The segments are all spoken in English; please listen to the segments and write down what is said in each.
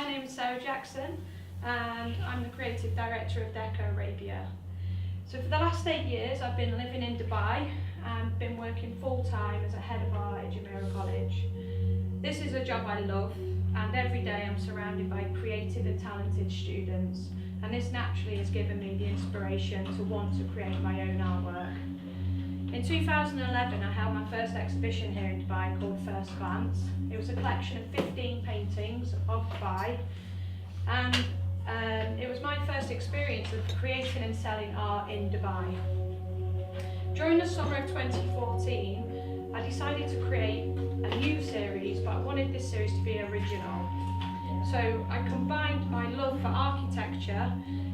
name is Sarah Jackson and I'm the creative director of Deco Arabia. So for the last 8 years I've been living in Dubai and been working full-time as a head of art at Jumeirah College. This is a job I love and every day I'm surrounded by creative and talented students, and this naturally has given me the inspiration to want to create my own artwork. In 2011 I held my first exhibition here in Dubai called First Glance. It was a collection of 15 paintings of Dubai, and it was my first experience of creating and selling art in Dubai. During the summer of 2014 I decided to create a new series, but I wanted this series to be original. So I combined my love for architecture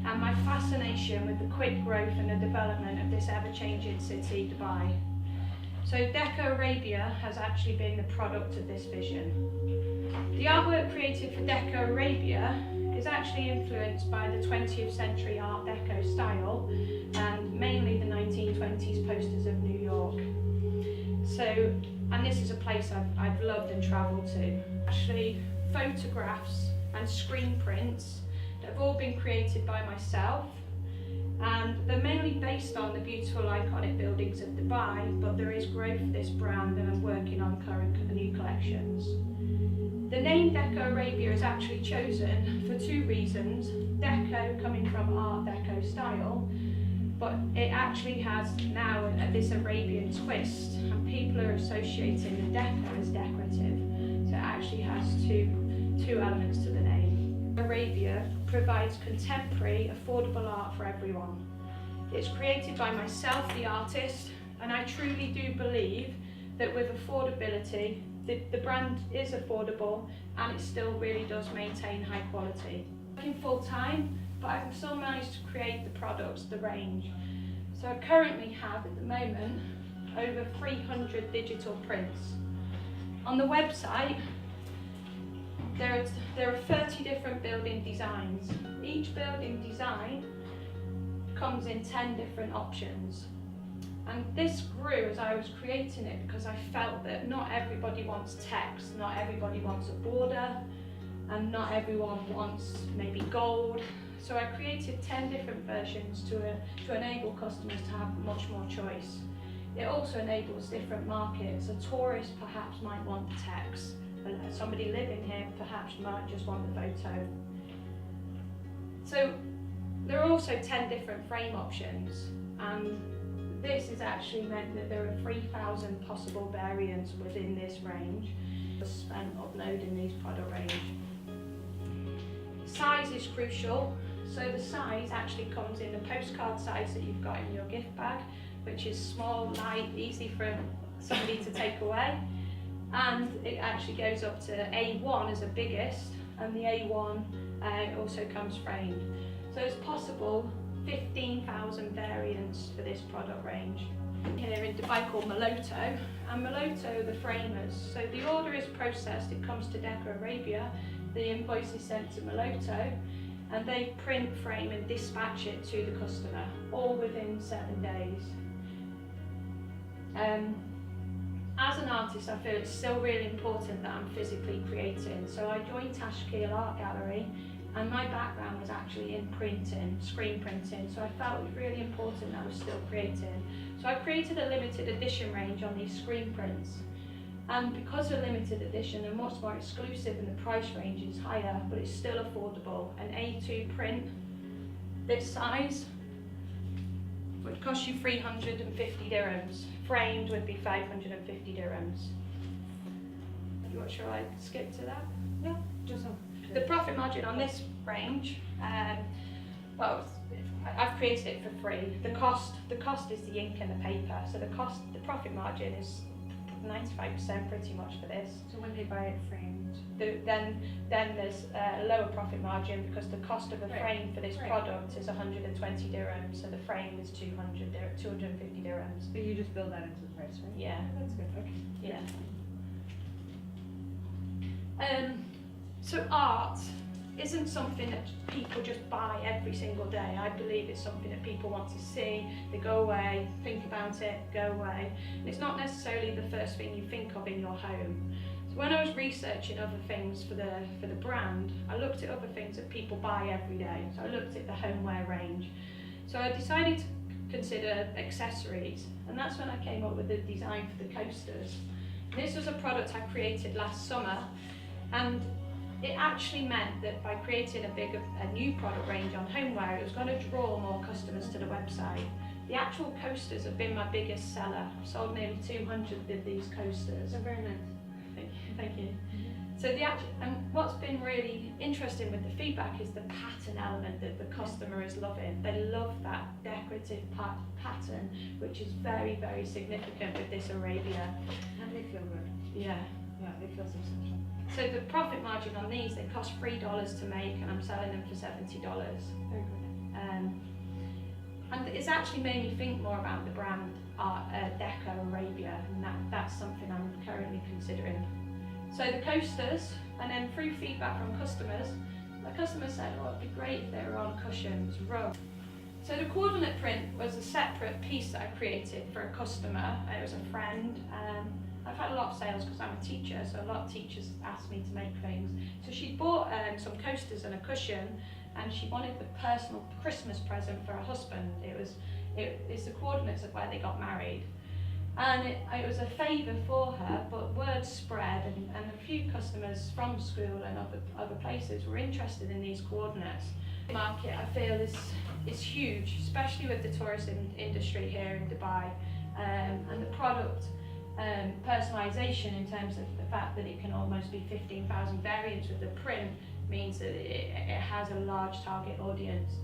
and my fascination with the quick growth and the development of this ever-changing city, Dubai. So Deco Arabia has actually been the product of this vision. The artwork created for Deco Arabia is actually influenced by the 20th century Art Deco style and mainly the 1920s posters of New York. And this is a place I've loved and travelled to. Actually, photographs and screen prints that have all been created by myself, and they're mainly based on the beautiful iconic buildings of Dubai, but there is growth for this brand and I'm working on current new collections. The name Deco Arabia is actually chosen for two reasons. Deco coming from Art Deco style, but it actually has now this Arabian twist, and people are associating the deco as decorative, so it actually has two elements to the name. Arabia provides contemporary, affordable art for everyone. It's created by myself, the artist, and I truly do believe that with affordability, the brand is affordable and it still really does maintain high quality. I'm working full time, but I've still managed to create the products, the range. So I currently have at the moment over 300 digital prints. On the website there are 30 different building designs. Each building design comes in 10 different options. And this grew as I was creating it because I felt that not everybody wants text, not everybody wants a border, and not everyone wants maybe gold. So I created 10 different versions to enable customers to have much more choice. It also enables different markets. A tourist perhaps might want text, but somebody living here perhaps might just want the photo. So there are also 10 different frame options, and this has actually meant that there are 3,000 possible variants within this range. I spent uploading these product range. Size is crucial, so the size actually comes in the postcard size that you've got in your gift bag, which is small, light, easy for somebody to take away, and it actually goes up to A1 as the biggest, and the A1 also comes framed. So it's possible 15,000 variants for this product range. Here in Dubai called Maloto, and Maloto are the framers. So the order is processed, it comes to Deco Arabia, the invoice is sent to Maloto, and they print, frame and dispatch it to the customer, all within 7 days. As an artist, I feel it's still really important that I'm physically creating. So I joined Tashkil Art Gallery, and my background was actually in printing, screen printing, so I felt it was really important that I was still creating. So I created a limited edition range on these screen prints. And because they're limited edition, they're much more exclusive and the price range is higher, but it's still affordable. An A2 print this size would cost you 350 dirhams. Framed would be 550 dirhams. Shall I skip to that? Yeah, just on. The profit margin on this range, well, I've created it for free. The cost is the ink and the paper. So the profit margin is 95% pretty much for this. So when they buy it framed, then there's a lower profit margin because the cost of a frame for this product is 120 dirhams. So the frame is 250 dirhams. But you just build that into the price, right? Yeah. Oh, that's good. Okay. Yeah. So art isn't something that people just buy every single day. I believe it's something that people want to see, they go away, think about it, go away. And it's not necessarily the first thing you think of in your home. So when I was researching other things for the brand, I looked at other things that people buy every day. So I looked at the homeware range. So I decided to consider accessories, and that's when I came up with the design for the coasters. This was a product I created last summer, and it actually meant that by creating a new product range on homeware, it was going to draw more customers to the website. The actual coasters have been my biggest seller. I've sold nearly 200 of these coasters. They're very nice. Thank you. So and what's been really interesting with the feedback is the pattern element that the customer is loving. They love that decorative pattern, which is very, very significant with this Arabia. And they feel good. Yeah. Yeah, they feel substantial. So the profit margin on these, they cost $3 to make, and I'm selling them for $70. Very good. And it's actually made me think more about the brand Deco Arabia, and that's something I'm currently considering. So the coasters, and then through feedback from customers, the customers said, oh, it'd be great if they were on cushions, rug. So the coordinate print was a separate piece that I created for a customer. It was a friend. I've had a lot of sales because I'm a teacher, so a lot of teachers asked me to make things. So she bought some coasters and a cushion, and she wanted the personal Christmas present for her husband. It's the coordinates of where they got married. And it was a favour for her, but word spread, and a few customers from school and other places were interested in these coordinates. The market, I feel, is huge, especially with the tourism industry here in Dubai, and the product personalisation in terms of the fact that it can almost be 15,000 variants with the print means that it has a large target audience.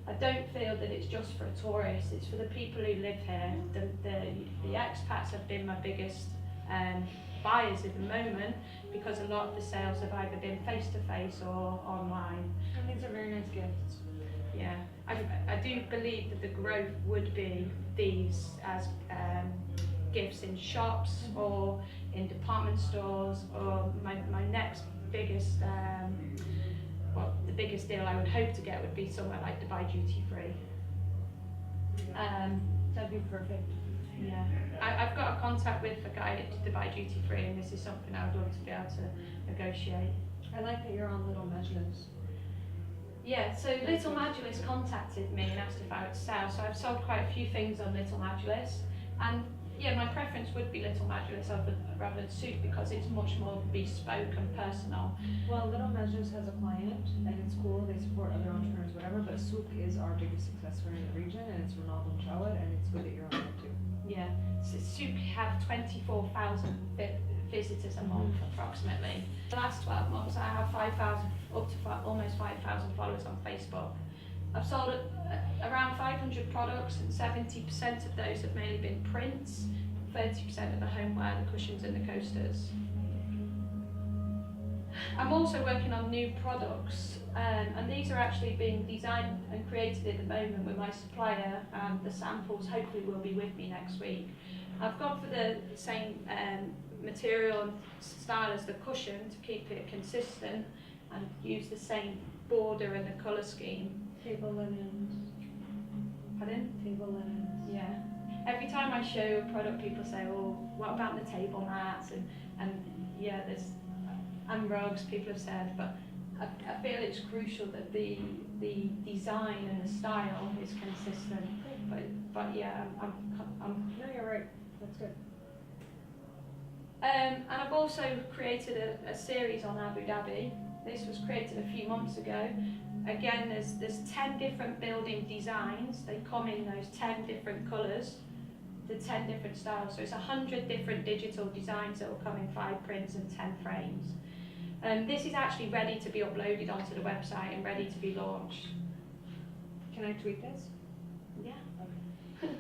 I don't feel that it's just for a tourist, it's for the people who live here. The expats have been my biggest buyers at the moment, because a lot of the sales have either been face-to-face or online. And these are very nice gifts. Yeah, I do believe that the growth would be these as gifts in shops or in department stores, or my next biggest the biggest deal I would hope to get would be somewhere like Dubai Duty Free. That'd be perfect. Yeah, I've got a contact with a guy at Dubai Duty Free, and this is something I would love to be able to negotiate. I like that you're on Little Majlis. Yeah, so Little Majlis contacted me and asked if I would sell, so I've sold quite a few things on Little Majlis, and yeah, my preference would be Little Majlis rather than Soup, because it's much more bespoke and personal. Well, Little Majlis has a client, and it's cool, they support other entrepreneurs, whatever, but Souk is our biggest success story in the region, and it's Ronaldo and Chawad, and it's good that you're on it too. Yeah, so Souk have 24,000 visitors a month approximately. The last 12 months I have 5,000, up to almost 5,000 followers on Facebook. I've sold around 500 products, and 70% of those have mainly been prints, 30% of the homeware, the cushions and the coasters. I'm also working on new products, and these are actually being designed and created at the moment with my supplier, and the samples hopefully will be with me next week. I've gone for the same material and style as the cushion to keep it consistent, and use the same border and the colour scheme. Table linens. Pardon? Table linens. Yeah. Every time I show a product, people say, "Oh, what about the table mats?" And yeah, and rugs. People have said, but I feel it's crucial that the design and the style is consistent. But yeah, I'm. No, you're right. That's good. And I've also created a series on Abu Dhabi. This was created a few months ago. Again, there's 10 different building designs. They come in those 10 different colours, the 10 different styles. So it's 100 different digital designs that will come in 5 prints and 10 frames. This is actually ready to be uploaded onto the website and ready to be launched. Can I tweet this? Yeah. Okay.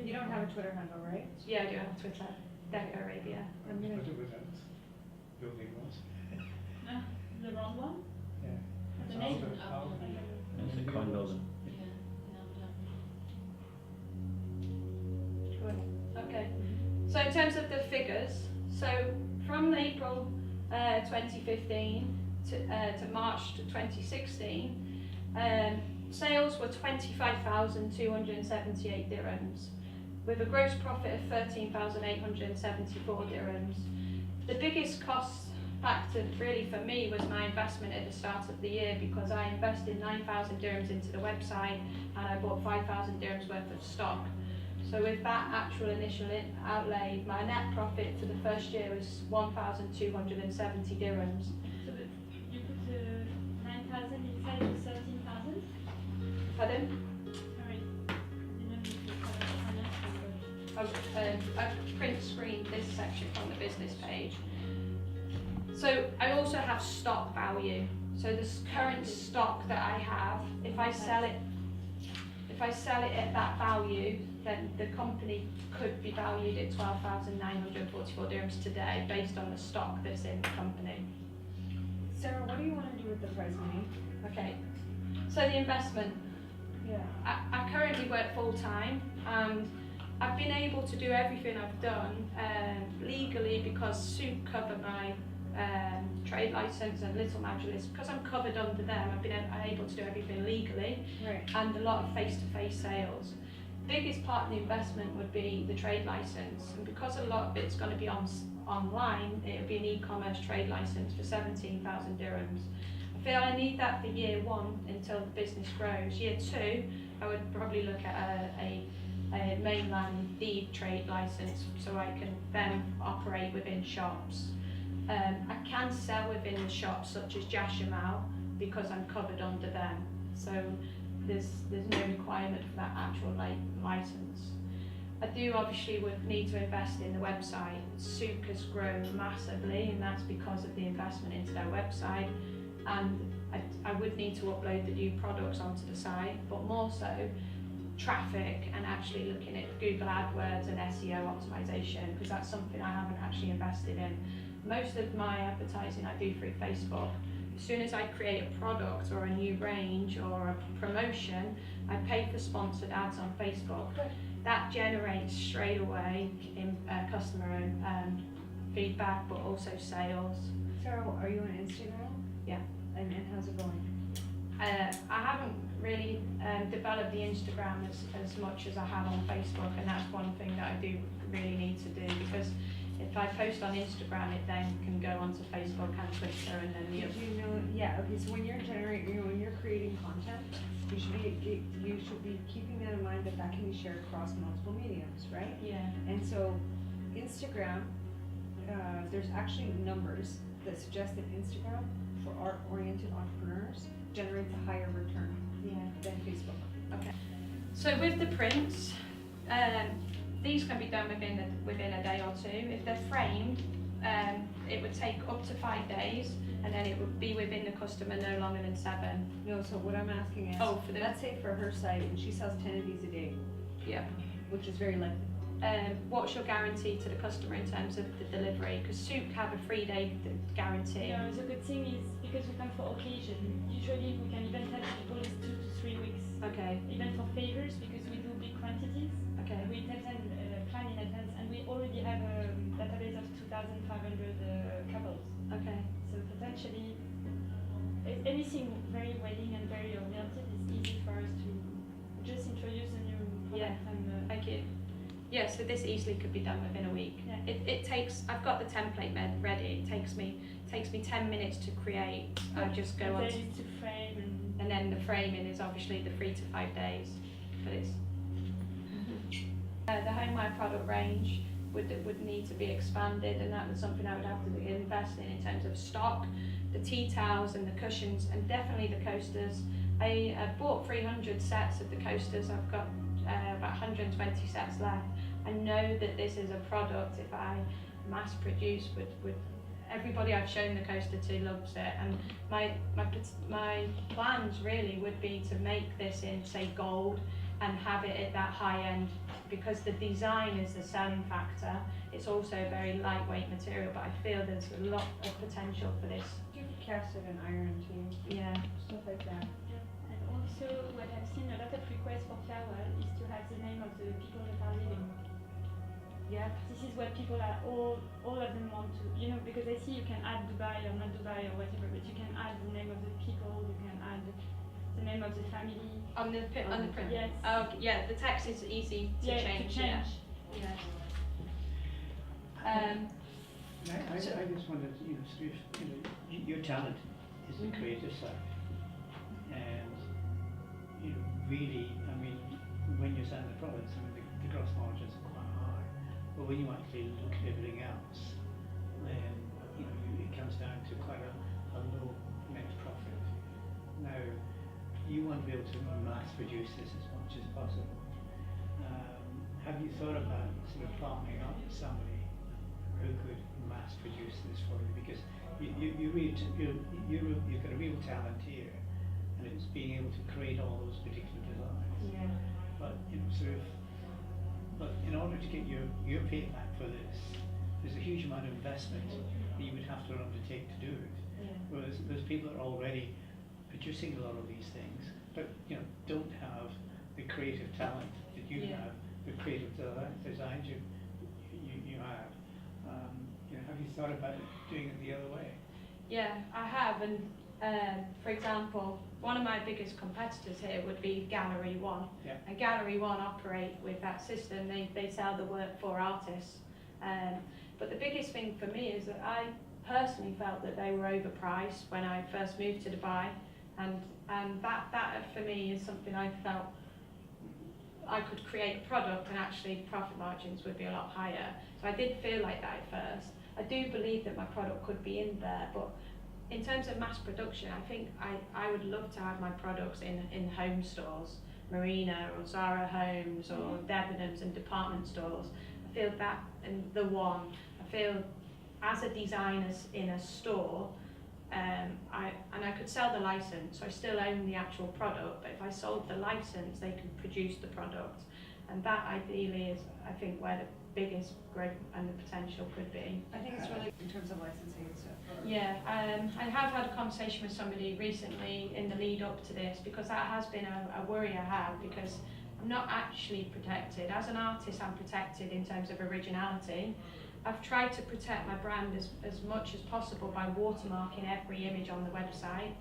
You don't have a Twitter handle, right? Yeah, I do have Twitter, Deco Arabia. I'm gonna. What was that building was? No, the wrong one? Yeah. The It's name? Aldo. It's a coin building. Okay. So in terms of the figures, so from April 2015 to March 2016, sales were 25,278 dirhams, with a gross profit of 13,874 dirhams. The biggest costs factor really for me was my investment at the start of the year, because I invested 9,000 dirhams into the website and I bought 5,000 dirhams worth of stock. So with that actual initial outlay, my net profit for the first year was 1,270 dirhams. So you put 9,000 inside of 13,000? Pardon? Sorry, didn't need to cover financial, I've print screened this section from the business page. So I also have stock value. So this current stock that I have, if I sell it at that value, then the company could be valued at 12,944 dirhams today based on the stock that's in the company. Sarah, what do you want to do with the prize money? Okay, so the investment. Yeah. I currently work full time, and I've been able to do everything I've done legally, because Souk cover my trade license and Little Majlis. Because I'm covered under them, I've been able to do everything legally, Right. and a lot of face-to-face sales. Biggest part of the investment would be the trade license, and because a lot of it's going to be online, it'll be an e-commerce trade license for 17,000 dirhams. I feel I need that for year one until the business grows. Year two, I would probably look at a mainland deed trade license, so I can then operate within shops. I can sell within the shops such as Jashamal because I'm covered under them. So there's no requirement for that actual license. I do obviously would need to invest in the website. Souk has grown massively, and that's because of the investment into their website. And I would need to upload the new products onto the site, but more so traffic and actually looking at Google AdWords and SEO optimization, because that's something I haven't actually invested in. Most of my advertising I do through Facebook. As soon as I create a product or a new range or a promotion, I pay for sponsored ads on Facebook. That generates straight away in customer feedback, but also sales. Sarah, are you on Instagram? Yeah. And how's it going? I haven't really developed the Instagram as much as I have on Facebook, and that's one thing that I do really need to do, because if I post on Instagram, it then can go onto Facebook and Twitter, and then the Do you know? Yeah. Okay. So when you're creating content, you should be keeping that in mind that can be shared across multiple mediums, right? yeah. And so, Instagram, there's actually numbers that suggest that Instagram for art-oriented entrepreneurs generates a higher return than Facebook. Okay. So with the prints, these can be done within a day or two. If they're framed, it would take up to 5 days, and then it would be within the customer no longer than 7. No, so what I'm asking is, For the let's say for her site, and she sells 10 of these a day, yeah. which is very likely. What's your guarantee to the customer in terms of the delivery? Because Souk have a 3-day guarantee. Yeah, the good thing is because we come for occasion. Usually we can even tell people it's 2 to 3 weeks. Okay. Even for favors, because we do big quantities. Okay. We tell them plan in advance, and we already have a database of 2,500 couples. Okay. So potentially, anything very wedding and very oriented is easy for us to just introduce a new product. And, Thank you. Yeah, so this easily could be done within a week. Yeah. It takes, I've got the template ready. It takes me 10 minutes to create. I just go on to frame and then the framing is obviously the 3 to 5 days. But it's the homeware product range would need to be expanded, and that was something I would have to invest in terms of stock, the tea towels and the cushions, and definitely the coasters. I bought 300 sets of the coasters. I've got about 120 sets left. I know that this is a product, if I mass produce, would everybody I've shown the coaster to loves it, and my plans really would be to make this in, say, gold, and have it at that high end, because the design is the selling factor. It's also a very lightweight material, but I feel there's a lot of potential for this. You could cast it in iron too. Yeah. Stuff like that. And also, what I've seen a lot of requests for farewell is to have the name of the people that are leaving. Yeah. This is what people are all of them want to, because I see you can add Dubai or not Dubai or whatever, but you can add the name of the people, you can add the name of the family. On the print. Yes. Oh, yeah. The text is easy to change. To change. Yeah. I just wanted to, sort of, your talent is the creative side. And, really, I mean, when you're selling the products, I mean, the gross margins are quite high. But when you actually look at everything else, then, it comes down to quite a low net profit. Now, you want to be able to mass produce this as much as possible. Have you thought about sort of partnering up with somebody who could mass produce this for you? Because you've got a real talent here, and it's being able to create all those particular designs. Yeah. But but in order to get your payback for this, there's a huge amount of investment that you would have to undertake to do it. Yeah. Whereas there's people that are already producing a lot of these things, but don't have the creative talent that you Yeah. have, the creative designs you have. Have you thought about doing it the other way? Yeah, I have, and for example, one of my biggest competitors here would be Gallery One. Yeah. And Gallery One operate with that system. They sell the work for artists. But the biggest thing for me is that I personally felt that they were overpriced when I first moved to Dubai, and that for me is something I felt I could create a product and actually profit margins would be a lot higher. So I did feel like that at first. I do believe that my product could be in there, but in terms of mass production, I think I would love to have my products in home stores, Marina or Zara Homes or Debenhams and department stores. I feel that and the one. I feel as a designer in a store, I could sell the license, so I still own the actual product, but if I sold the license, they could produce the product. And that ideally is, I think, where the biggest growth and the potential could be. I think it's really in terms of licensing and stuff. Yeah, I have had a conversation with somebody recently in the lead up to this, because that has been a worry I have, because I'm not actually protected. As an artist, I'm protected in terms of originality. I've tried to protect my brand as much as possible by watermarking every image on the website.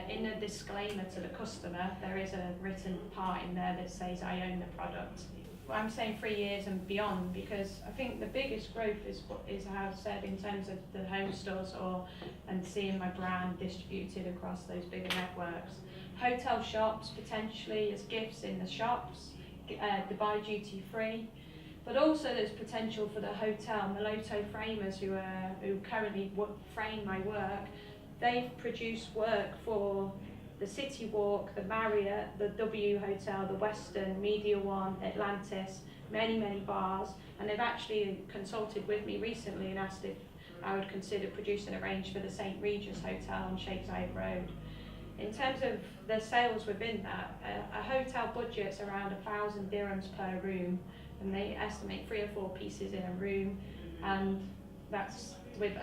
In the disclaimer to the customer, there is a written part in there that says I own the product. I'm saying 3 years and beyond, because I think the biggest growth is how I've said in terms of the home stores and seeing my brand distributed across those bigger networks. Hotel shops, potentially as gifts in the shops, Dubai duty free. But also there's potential for the hotel, Maloto framers who currently frame my work. They've produced work for the City Walk, the Marriott, the W Hotel, the Western, Media One, Atlantis, many bars, and they've actually consulted with me recently and asked if I would consider producing a range for the St. Regis Hotel on Sheikh Zayed Road. In terms of the sales within that, a hotel budget's around 1,000 dirhams per room, and they estimate 3 or 4 pieces in a room, and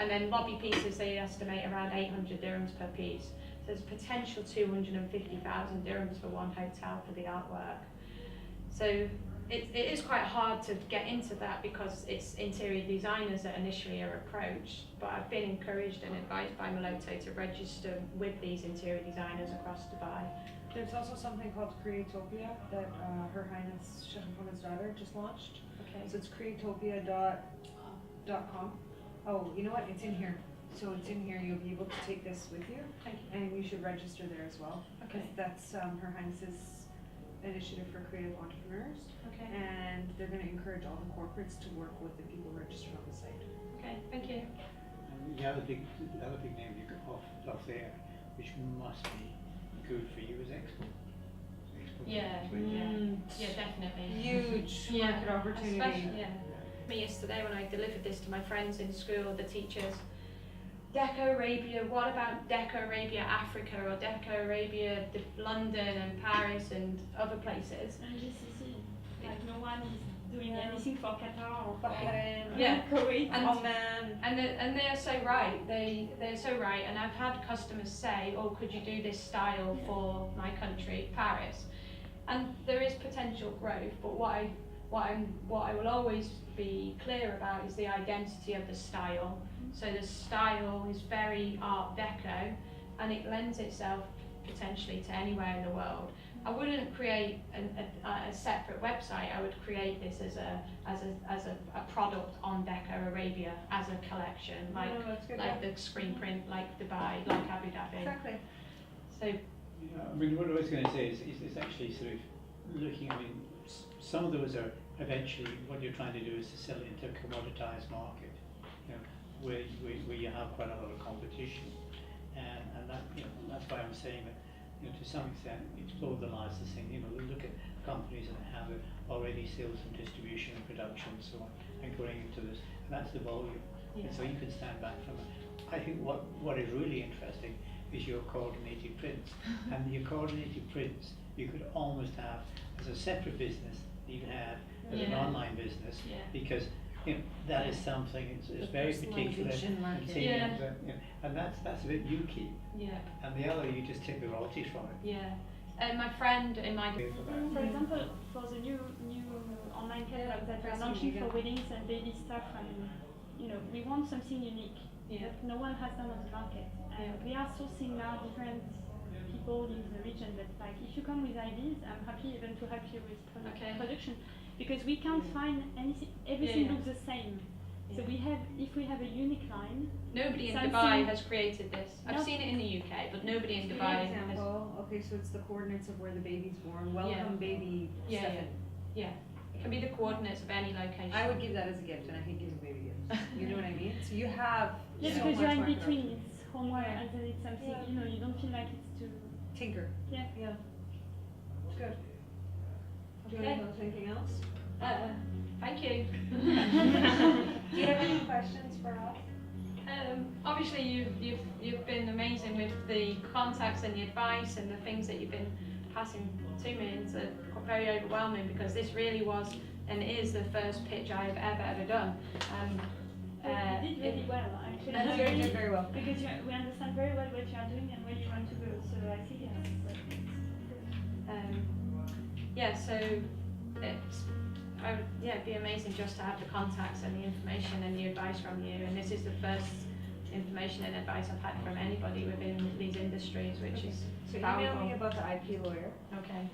then lobby pieces they estimate around 800 dirhams per piece. So there's potential 250,000 dirhams for one hotel for the artwork. So it is quite hard to get into that because it's interior designers that initially are approached, but I've been encouraged and advised by Maloto to register with these interior designers across Dubai. There's also something called Creatopia that Her Highness Sheikh Mohammed's daughter just launched. Okay. So it's creatopia.com. Oh, you know what? It's in here. So it's in here. You'll be able to take this with you, Thank you. and you should register there as well. Okay. That's Her Highness's initiative for creative entrepreneurs, Okay. and they're going to encourage all the corporates to work with the people registered on the site. Okay. Thank you. And the other big name you got off there, which must be good for you, is Expo. Yeah. Yeah, definitely. Huge Yeah, market opportunity. Especially, yeah. Me yesterday when I delivered this to my friends in school, the teachers, Deco Arabia, what about Deco Arabia Africa or Deco Arabia London and Paris and other places? And GCC, like no one is doing anything for Qatar or Bahrain, Yeah. Kuwait. Oman. And they're so right. They're so right. And I've had customers say, "Oh, could you do this style for my country, Paris?" And there is potential growth, but what I will always be clear about is the identity of the style. So the style is very Art Deco, and it lends itself potentially to anywhere in the world. I wouldn't create a separate website. I would create this as a product on Deco Arabia as a collection, like No, that's good, like yeah. the screen print, like Dubai, like Abu Dhabi. Exactly. So Yeah, I mean, what I was going to say is actually sort of looking, I mean, some of those are eventually, what you're trying to do is to sell it into a commoditized market, you know, where you have quite a lot of competition. And that, you know, that's why I'm saying that, you know, to some extent, explore the licensing, you know, look at companies that have already sales and distribution and production and so on, and going into this, and that's the volume. yeah. And so you can stand back from it. I think what is really interesting is your coordinated prints. And your coordinated prints, you could almost have as a separate business that you have as an Yeah. online business, Yeah. because you know, that is something, it's very particular, personalization market. Yeah. and that's a bit you keep, Yeah, and the other you just take the royalties from it. yeah. My friend in my For example, for the new online catalog that we are launching for weddings and baby stuff, and you know, we want something unique yeah, that no one has done on the market. And we are sourcing now different people in the region that, like, if you come with ideas, I'm happy even to help you with Okay. production, because we can't find anything. Everything yeah. looks the same. So Yeah. if we have a unique line. Nobody in Something- Dubai has created this. I've No. seen it in the UK, but nobody in For Dubai has. example, okay, so it's the coordinates of where the baby's born. Welcome, baby. Yeah, Stefan. Yeah, it can be the coordinates of any location. I would give that as a gift, and I hate giving baby gifts. You know what I mean? So you have Yeah, so because much you're in market between. option. It's homework and then it's something, Yeah. you know, you don't feel like it's too. Tinker. Yeah. Yeah. Good. Do you Okay. want to know anything else? Thank you. Do you have any questions for us? Obviously, you've been amazing with the contacts and the advice and the things that you've been passing to me. It's very overwhelming, because this really was and is the first pitch I have ever done. You did really well, actually. That's very good, very well. Because we understand very well what you are doing and where you want to go. So I think it's Yeah, so it'd be amazing just to have the contacts and the information and the advice from you. And this is the first information and advice I've had from anybody within these industries, which is So email valuable. me about the IP lawyer. Okay.